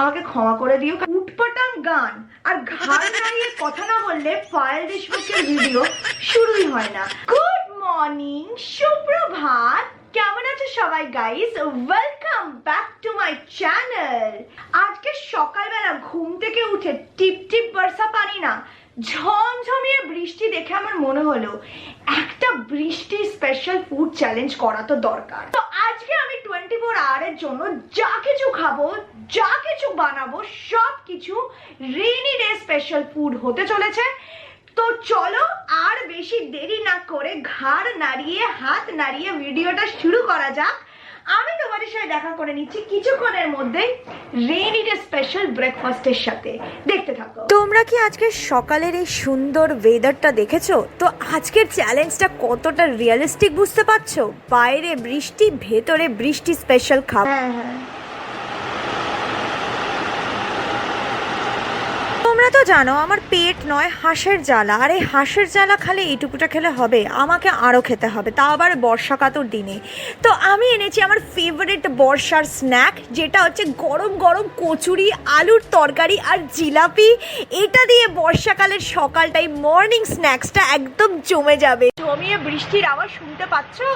আমাকে ক্ষমা করে দিও। উটপটাং গান আর ঘাড় নাড়িয়ে কথা না বললে পায়েল দেশমুখের ভিডিও শুরুই হয় না। গুড মর্নিং, সুপ্রভাত, কেমন আছো সবাই guys? Welcome back to my channel. আজকে সকালবেলা ঘুম থেকে উঠে টিপ টিপ বর্ষা পানি না, ঝমঝমিয়ে বৃষ্টি দেখে আমার মনে হলো একটা বৃষ্টি স্পেশাল ফুড চ্যালেঞ্জ করা তো দরকার। তো আজকে আমি 24 আওয়ারের জন্য যা কিছু খাবো, যা কিছু বানাবো, সব কিছু রেইনি ডে স্পেশাল ফুড হতে চলেছে। তো চলো আর বেশি দেরি না করে ঘাড় নাড়িয়ে হাত নাড়িয়ে ভিডিওটা শুরু করা যাক। আমি তোমাদের সাথে দেখা করে নিচ্ছি কিছুক্ষণের মধ্যেই রেইনি ডে স্পেশাল ব্রেকফাস্টের সাথে। দেখতে থাকো। তোমরা কি আজকে সকালের এই সুন্দর ওয়েদারটা দেখেছো? তো আজকের চ্যালেঞ্জটা কতটা রিয়েলিস্টিক বুঝতে পারছো? বাইরে বৃষ্টি, ভেতরে বৃষ্টি স্পেশাল খাবার। হ্যাঁ, তোমরা তো জানো আমার পেট নয় হাঁসের জ্বালা, আর এই হাঁসের জ্বালা খালে এইটুকুটা খেলে হবে, আমাকে আরও খেতে হবে, তা আবার বর্ষাকাতর দিনে। তো আমি এনেছি আমার ফেভারিট বর্ষার স্ন্যাক, যেটা হচ্ছে গরম গরম কচুরি, আলুর তরকারি আর জিলাপি। এটা দিয়ে বর্ষাকালের সকালটাই মর্নিং স্ন্যাক্সটা একদম জমে যাবে। জমিয়ে বৃষ্টির আওয়াজ শুনতে পাচ্ছো?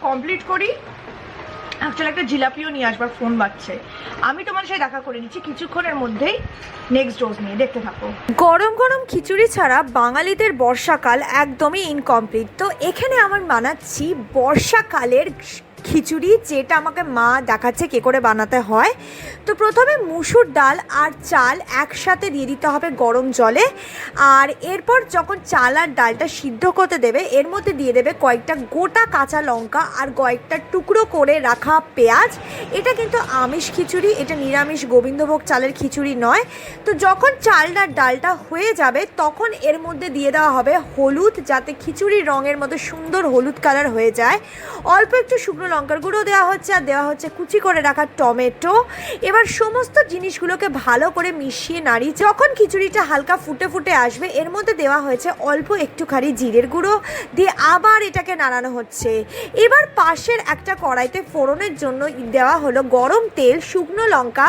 কমপ্লিট করি। অ্যাকচুয়ালি একটা জিলাপিও নিয়ে আসবার ফোন বাজছে। আমি তোমার সাথে দেখা করে নিচ্ছি কিছুক্ষণের মধ্যেই নেক্সট ডোজ নিয়ে। দেখতে থাকো। গরম গরম খিচুড়ি ছাড়া বাঙালিদের বর্ষাকাল একদমই ইনকমপ্লিট। তো এখানে আমার বানাচ্ছি বর্ষাকালের খিচুড়ি, যেটা আমাকে মা দেখাচ্ছে কে করে বানাতে হয়। তো প্রথমে মুসুর ডাল আর চাল একসাথে দিয়ে দিতে হবে গরম জলে, আর এরপর যখন চাল আর ডালটা সিদ্ধ করতে দেবে এর মধ্যে দিয়ে দেবে কয়েকটা গোটা কাঁচা লঙ্কা আর কয়েকটা টুকরো করে রাখা পেঁয়াজ। এটা কিন্তু আমিষ খিচুড়ি, এটা নিরামিষ গোবিন্দভোগ চালের খিচুড়ি নয়। তো যখন চাল আর ডালটা হয়ে যাবে তখন এর মধ্যে দিয়ে দেওয়া হবে হলুদ, যাতে খিচুড়ির রঙের মতো সুন্দর হলুদ কালার হয়ে যায়। অল্প একটু শুকনো লঙ্কার গুঁড়ো দেওয়া হচ্ছে, আর দেওয়া হচ্ছে কুচি করে রাখা টমেটো। এবার সমস্ত জিনিসগুলোকে ভালো করে মিশিয়ে নাড়িয়ে যখন খিচুড়িটা হালকা ফুটে ফুটে আসবে এর মধ্যে দেওয়া হয়েছে অল্প একটুখানি জিরের গুঁড়ো, দিয়ে আবার এটাকে নাড়ানো হচ্ছে। এবার পাশের একটা কড়াইতে ফোড়নের জন্য দেওয়া হলো গরম তেল, শুকনো লঙ্কা,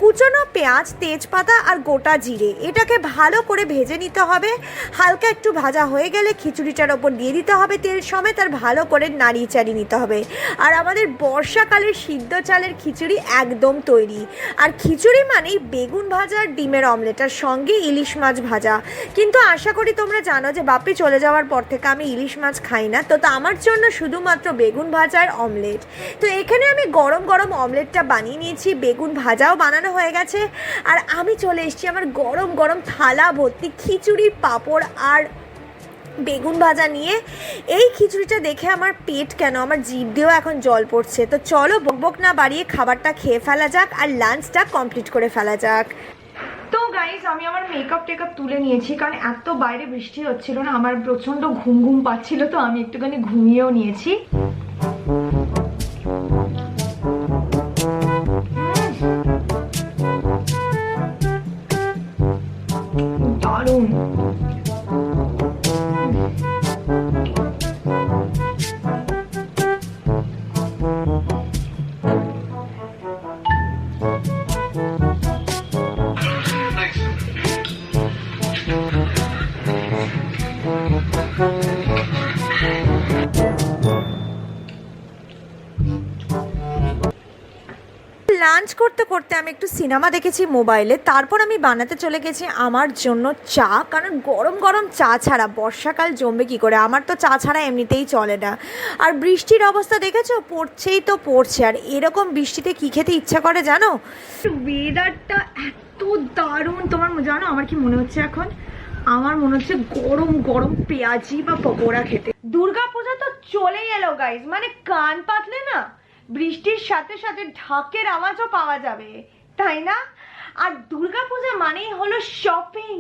কুচনো পেঁয়াজ, তেজপাতা আর গোটা জিরে। এটাকে ভালো করে ভেজে নিতে হবে। হালকা একটু ভাজা হয়ে গেলে খিচুড়িটার ওপর দিয়ে দিতে হবে তেল সমেত, আর ভালো করে নাড়িয়ে চাড়িয়ে নিতে হবে। আর আমাদের বর্ষাকালের সিদ্ধ চালের খিচুড়ি একদম তৈরি। আর খিচুড়ি মানেই বেগুন ভাজা আর ডিমের অমলেট, আর সঙ্গে ইলিশ মাছ ভাজা। কিন্তু আশা করি তোমরা জানো যে বাপি চলে যাওয়ার পর থেকে আমি ইলিশ মাছ খাই না, তো আমার জন্য শুধুমাত্র বেগুন ভাজা আর অমলেট। তো এখানে আমি গরম গরম অমলেটটা বানিয়ে নিয়েছি, বেগুন ভাজাও বানানো হয়ে গেছে, আর আমি চলে এসেছি আমার গরম গরম থালা ভর্তি খিচুড়ি, পাঁপড় আর বেগুন ভাজা নিয়ে। এই খিচুড়িটা দেখে আমার পেট কেন, আমার জিভ দিয়েও এখন জল পড়ছে। তো চলো বকবক না বাড়িয়ে খাবারটা খেয়ে ফেলা যাক আর লাঞ্চটা কমপ্লিট করে ফেলা যাক। তো গাইস, আমি আমার মেকআপ টেকআপ তুলে নিয়েছি, কারণ এত বাইরে বৃষ্টি হচ্ছিল না, আমার প্রচন্ড ঘুম ঘুম পাচ্ছিল, তো আমি একটুখানি ঘুমিয়েও নিয়েছি। দারুণ। লাঞ্চ করতে করতে আমি একটু সিনেমা দেখেছি মোবাইলে, তারপর আমি বানাতে চলে গেছি আমার জন্য চা, কারণ গরম গরম চা ছাড়া বর্ষাকাল জমবে কি করে। আমার তো চা ছাড়া এমনিতেই চলে না। আর বৃষ্টির অবস্থা দেখেছো, পড়ছেই তো পড়ছে, আর এরকম বৃষ্টিতে কি খেতে ইচ্ছা করে জানো? ওয়েদারটা এত দারুণ। তোমার জানো আমার কি মনে হচ্ছে এখন? আমার মনে হচ্ছে গরম গরম পেঁয়াজি বা পকোড়া খেতে। দুর্গাপূজা তো চলেই এলো গাইজ, মানে কান পাতলে না বৃষ্টির সাথে সাথে ঢাকের আওয়াজও পাওয়া যাবে, তাই না? আর দুর্গাপূজা মানেই হলো shopping,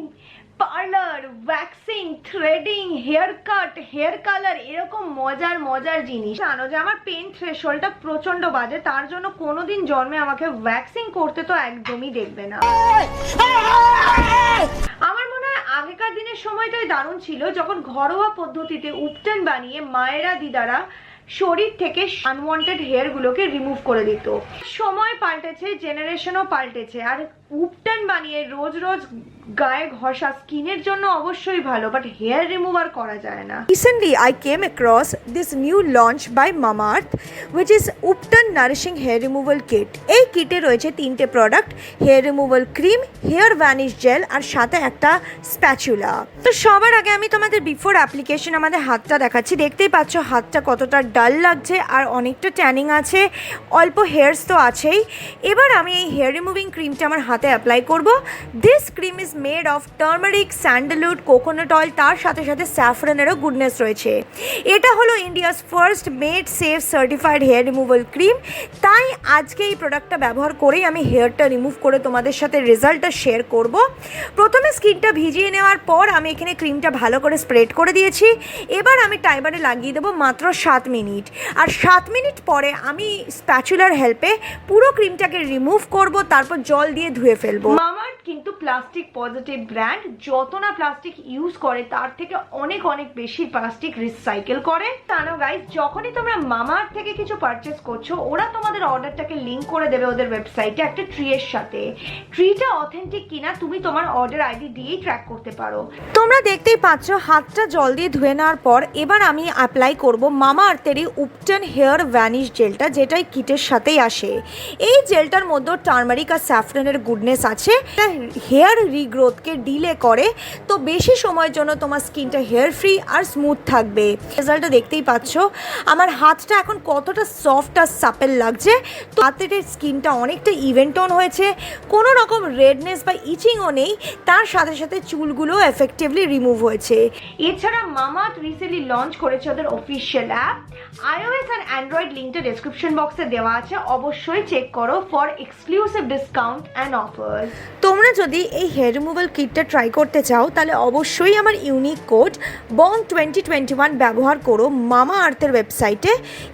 parlour, waxing, threading, hair cut, hair colour, এরকম মজার মজার জিনিস। জানো যে আমার পেন থ্রেশহোল্ডটা প্রচন্ড বাজে, তার জন্য কোনোদিন জন্মে আমাকে ওয়্যাক্সিং করতে তো একদমই দেখবে না। আমার মনে হয় আগেকার দিনের সময়টাই দারুণ ছিল, যখন ঘরোয়া পদ্ধতিতে উপটান বানিয়ে মায়েরা দিদারা শরীর থেকে আনওয়ান্টেড হেয়ার গুলোকে রিমুভ করে দিত। সময় পাল্টেছে, জেনারেশনও পাল্টেছে, আর উপটান বানিয়ে রোজ রোজ গায়ে ঘষা স্কিনের জন্য অবশ্যই ভালো, বাট হেয়ার রিমুভ আর করা যায় না। Recently, I came across this new launch by Mamaearth, which is Upton Nourishing Hair Removal Kit. এই কিটে রয়েছে 3টে product, hair removal cream, hair vanish gel, আর সাথে একটা স্প্যাচুলা। তো সবার আগে আমি তোমাদের বিফোর অ্যাপ্লিকেশন আমাদের হাতটা দেখাচ্ছি। দেখতেই পাচ্ছ হাতটা কতটা ডাল লাগছে, আর অনেকটা ট্যানিং আছে, অল্প হেয়ার্স তো আছেই। এবার আমি এই হেয়ার রিমুভিং ক্রিমটা আমার হাতে অ্যাপ্লাই করব। This cream is made of turmeric, sandalwood, coconut oil, তার সাথে সাথে স্যাফরানেরও গুডনেস রয়েছে। এটা হলো India's first made safe certified hair removal cream. তাই আজকে এই প্রোডাক্টটা ব্যবহার করেই আমি হেয়ারটা রিমুভ করে তোমাদের সাথে রেজাল্টটা শেয়ার করব। প্রথমে স্কিনটা ভিজিয়ে নেওয়ার পর আমি এখানে ক্রিমটা ভালো করে স্প্রেড করে দিয়েছি। এবার আমি টাইমারে লাগিয়ে দেবো মাত্র 7 মিনিট, আর 7 মিনিট পরে আমি স্প্যাচুলার হেল্পে পুরো ক্রিমটাকে রিমুভ করব, তারপর জল দিয়ে ধুয়ে ফেলবো। মামাআর্থ কিন্তু প্লাস্টিক পজিটিভ ব্র্যান্ড, যত না প্লাস্টিক ইউজ করে তার থেকে অনেক অনেক বেশি প্লাস্টিক রিসাইকেল করে। জানো গাইস, যখনই তোমরা মামাআর্থ থেকে কিছু পারচেস করছো, ওরা তোমাদের অর্ডারটাকে লিংক করে দেবে ওদের ওয়েবসাইটে একটা ট্রি এর সাথে। ট্রিটা অথেন্টিক কিনা তুমি তোমার অর্ডার আইডি দিয়েই ট্র্যাক করতে পারো। তোমরা দেখতেই পাচ্ছ হাতটা জল দিয়ে ধুয়ে নেওয়ার পর এবার আমি অ্যাপ্লাই করব মামাআর্থেরই উপটান হেয়ার ভ্যানিশ জেলটা, যেটাই কিটের সাথেই আসে। এই জেলটার মধ্যে টার্মারিক আর স্যাফরানের গুডনেস আছে, হেয়ার রিগ্রোথকে ডিলে করে, তো বেশি সময়ের জন্য তোমার স্কিনটা হেয়ার ফ্রি আর স্মুথ থাকবে। রেজাল্টটা দেখতেই পাচ্ছ আমার হাতটা এখন কতটা সফট আর সাপেল লাগছে। তো হাতের স্কিনটা অনেকটা ইভেন টোন হয়েছে, কোনো রকম রেডনেস বা ইচিংও নেই, তার সাথে সাথে চুলগুলো এফেক্টিভলি রিমুভ হয়েছে। এছাড়া মামাআর্থ রিসেন্টলি লঞ্চ করেছে ওদের অফিসিয়াল অ্যাপ। iOS আর অ্যান্ড্রয়েড লিঙ্কটা ডেসক্রিপশন বক্সে দেওয়া আছে, অবশ্যই চেক করো for exclusive discount and offers. তোমরা যদি এই হেয়ার রিমুভাল কিটটা ট্রাই করতে চাও, তাহলে অবশ্যই আমার ইউনিক কোড BONG 2021 ব্যবহার করো মামাআর্থের ওয়েবসাইটে।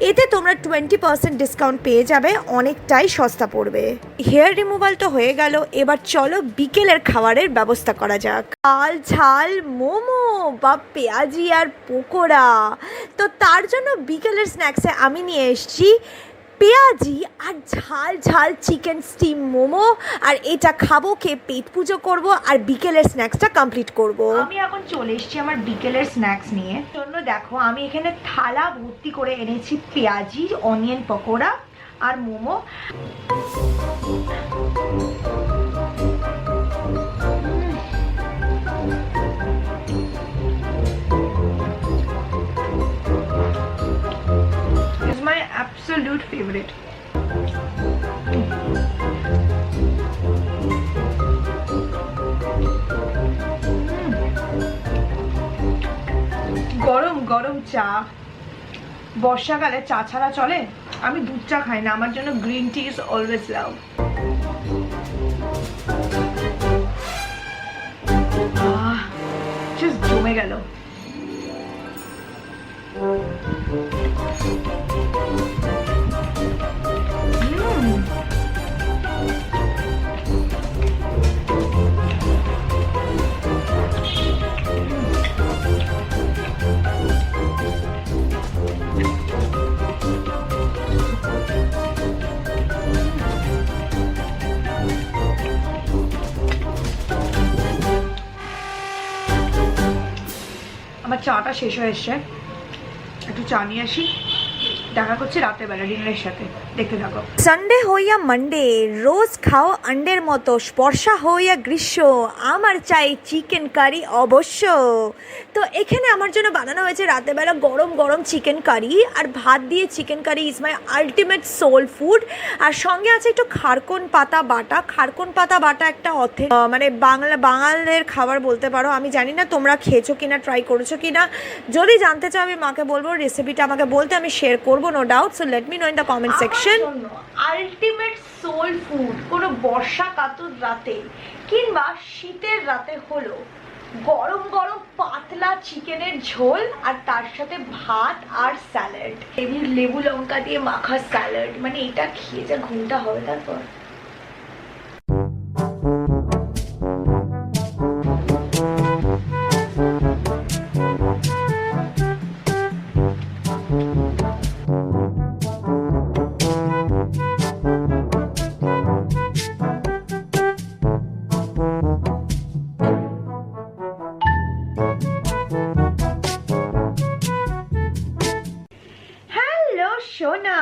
এতে তোমরা 20% ডিসকাউন্ট পেয়ে যাবে, অনেকটাই সস্তা পড়বে। হেয়ার রিমুভাল তো হয়ে গেল, এবার চলো বিকেলের খাবারের ব্যবস্থা করা যাক। ঝাল ঝাল মোমো বা পেঁয়াজি আর পকোড়া। তো তার জন্য বিকেলের স্ন্যাক্সে আমি নিয়ে এসেছি পেঁয়াজি আর ঝাল ঝাল চিকেন স্টিম মোমো, আর এটা খাবো, খেয়ে পেট পুজো করব, আর বিকেলের স্ন্যাক্সটা কমপ্লিট করব। আমি এখন চলে এসেছি আমার বিকেলের স্ন্যাক্স নিয়ে। জন্য দেখো আমি এখানে থালা ভর্তি করে এনেছি পেঁয়াজি, অনিয়ন পকোড়া আর momo. It's my absolute favorite. গরম গরম চা। বর্ষাকালে চা ছাড়া চলে? আমি দুধ চা খাই না, আমার জন্য green tea is always love. Just জমে গেল। আমার চাটা শেষ হয়ে এসছে, একটু চা নিয়ে আসি। দেখা করছি রাতের বেলা ডিনারের সাথে, দেখতে থাকো। সানডে হো ইয়া মানডে, রোজ খাও আন্ডের মতো, বর্ষা হো ইয়া গ্রীষ্ম, আমার চাই চিকেন কারি অবশ্য। তো এখানে আমার জন্য বানানো হয়েছে রাতের বেলা গরম গরম চিকেন কারি, আর ভাত দিয়ে chicken curry is my ultimate soul food. আর সঙ্গে আছে একটু খারকন পাতা বাটা। খারকন পাতা বাটা একটা মানে বাঙালের খাবার বলতে পারো। আমি জানি না তোমরা খেয়েছো কিনা, ট্রাই করেছো কিনা। যদি জানতে চাও আমি মাকে বলবো রেসিপিটা আমাকে বলতে, আমি শেয়ার করবো, no doubt. So let me know in the comment section. Ultimate soul food কোনো বর্ষা কাতর রাতে কিংবা শীতের রাতে হলো গরম গরম পাতলা চিকেনের ঝোল আর তার সাথে ভাত আর স্যালাড, লেবু লঙ্কা দিয়ে মাখা স্যালাড, মানে এটা খেয়ে যা ঘুমটা হবে তারপর। শোনা,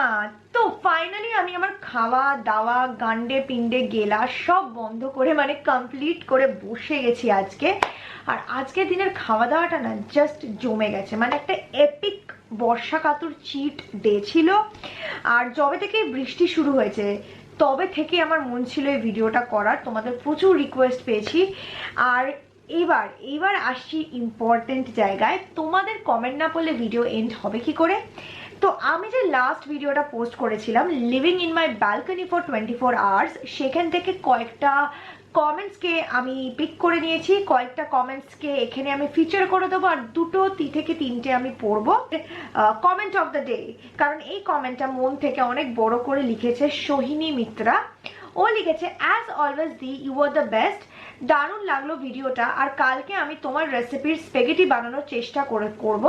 তো ফাইনালি আমি আমার খাওয়া দাওয়া গান্ডে পিন্ডে গেলা সব বন্ধ করে মানে কমপ্লিট করে বসে গেছি আজকে। আর আজকের দিনের খাওয়া দাওয়াটা না জাস্ট জমে গেছে, মানে একটা এপিক বর্ষা কাতুর চিট ডে ছিল। আর যবে থেকে বৃষ্টি শুরু হয়েছে তবে থেকে আমার মন ছিল এই ভিডিওটা করার, তোমাদের প্রচুর রিকোয়েস্ট পেয়েছি। আর এবার আসছি ইম্পর্টেন্ট জায়গায়, তোমাদের কমেন্ট না পড়লে ভিডিও এন্ড হবে কি করে। তো আমি যে লাস্ট ভিডিওটা পোস্ট করেছিলাম living in my balcony for 24 hours, সেখান থেকে কয়েকটা কমেন্টসকে আমি পিক করে নিয়েছি, কয়েকটা কমেন্টসকে এখানে আমি ফিচার করে দেবো, আর দুটো থেকে তিনটে আমি পড়বো কমেন্ট অফ দ্য ডে। কারণ এই কমেন্টটা মন থেকে অনেক বড় করে লিখেছে সোহিনী মিত্রা। ও লিখেছে, as always the you are the best, দারুণ লাগলো ভিডিওটা। আর কালকে আমি তোমার রেসিপির স্পেগেটি বানানোর চেষ্টা করব।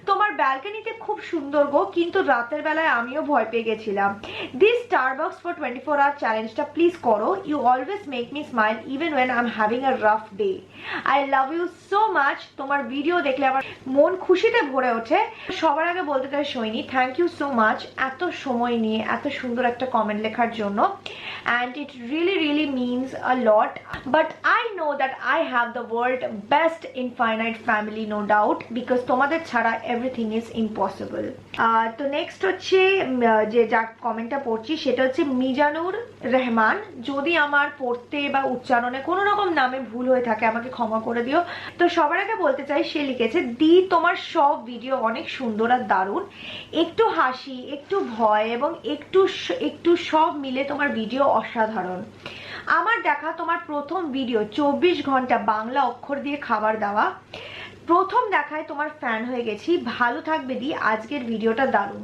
তোমার ব্যালকনিতে খুব সুন্দর গো, কিন্তু রাতের বেলায় আমিও ভয় পেয়ে গেছিলাম। দিস স্টারবক্স ফর 24 আওয়ার চ্যালেঞ্জটা প্লিজ করো, you always make me smile even when I am having a rough day. I love you so much. তোমার ভিডিও দেখলে আমার মন খুশিতে ভরে ওঠে। সবার আগে বলতে চাই Sohini, thank you so much এত সময় নিয়ে এত সুন্দর একটা কমেন্ট লেখার জন্য, and it really means a lot, but I know that I have the world best infinite family, no doubt, because তোমাদের ছাড়া everything is impossible. তো নেক্সট হচ্ছে যে যার কমেন্টটা পড়ছি সেটা হচ্ছে মিজানুর রহমান। যদি আমার পড়তে বা উচ্চারণে কোনো রকম নামে ভুল হয়ে থাকে আমাকে ক্ষমা করে দিও। তো সবার আগে বলতে চাই, সে লিখেছে, দি তোমার সব ভিডিও অনেক সুন্দর আর দারুণ, একটু হাসি একটু ভয় এবং একটু সব মিলে তোমার ভিডিও অসাধারণ। আমার দেখা তোমার প্রথম ভিডিও 24 ঘন্টা বাংলা অক্ষর দিয়ে খাবার দেওয়া, প্রথম দেখায় তোমার ফ্যান হয়ে গেছি। ভালো থাকবে দি, আজকের ভিডিওটা দারুণ।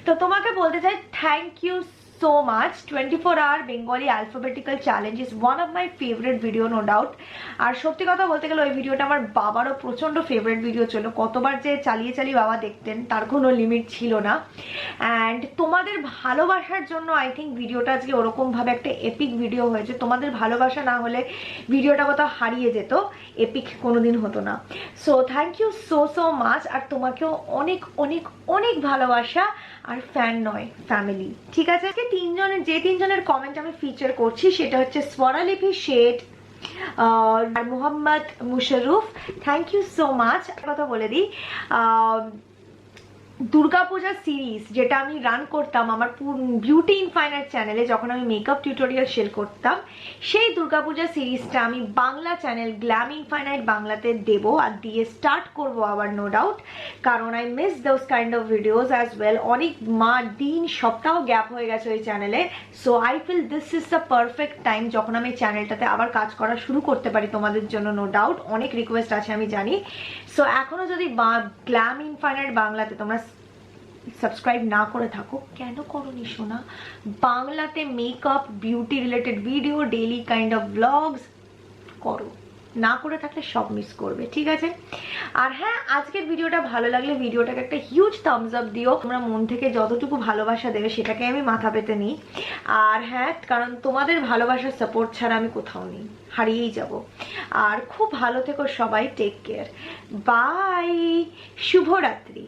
তো তোমাকে বলতে চাই thank you so much. 24 hour Bengali alphabetical challenge is one of my favorite video, no doubt. আর সত্যি কথা বলতে গেলে ওই ভিডিওটা আমার বাবারও প্রচন্ড ফেভারিট ভিডিও ছিল। কতবার যে চালিয়ে বাবা দেখতেন তার কোনো লিমিট ছিল না। অ্যান্ড তোমাদের ভালোবাসার জন্য আই থিঙ্ক ভিডিওটা আজকে ওরকম ভাবে একটা এপিক ভিডিও হয়েছে। তোমাদের ভালোবাসা না হলে ভিডিওটা কোথাও হারিয়ে যেত, এপিক কোনোদিন হতো না। So thank you so much. আর তোমাকেও অনেক অনেক অনেক ভালোবাসা, আর ফ্যান নয় ফ্যামিলি, ঠিক আছে। যে তিনজনের কমেন্ট আমি ফিচার করছি সেটা হচ্ছে স্বরালিপি শেড আর Mohammad Musharuf. Thank you so much. কথা বলে দিই, দুর্গাপূজা সিরিজ যেটা আমি রান করতাম আমার বিউটি ইনফাইনাইট চ্যানেলে, যখন আমি মেকআপ টিউটোরিয়াল শেয়ার করতাম, সেই দুর্গাপূজা সিরিজটা আমি বাংলা চ্যানেল গ্ল্যাম ইনফাইনাইট বাংলাতে দেব আর দিয়ে স্টার্ট করব আবার, নো ডাউট। কারণ I miss those kind of videos as well. অনেক দিন সপ্তাহ গ্যাপ হয়ে গেছে ওই চ্যানেলে। So I feel this is the perfect time যখন আমি চ্যানেলটাতে আবার কাজ করা শুরু করতে পারি তোমাদের জন্য, নো ডাউট। অনেক রিকোয়েস্ট আছে আমি জানি। সো এখনো যদি গ্ল্যাম ইনফাইনাইট বাংলাতে তোমরা সাবস্ক্রাইব না করে থাকো, কেন করোনি শোনা? বাংলাতে makeup beauty related video, daily kind of blogs করো, না করে থাকলে সব মিস করবে, ঠিক আছে। আর হ্যাঁ, আজকের ভিডিওটা ভালো লাগলে ভিডিওটাকে একটা হিউজ থামস আপ দিও। তোমরা মন থেকে যতটুকু ভালোবাসা দেবে সেটাকে আমি মাথা পেতে নিই। আর হ্যাঁ, কারণ তোমাদের ভালোবাসার সাপোর্ট ছাড়া আমি কোথাও নেই, হারিয়েই যাব। আর খুব ভালো থেকো সবাই, টেক কেয়ার, বাই, শুভরাত্রি।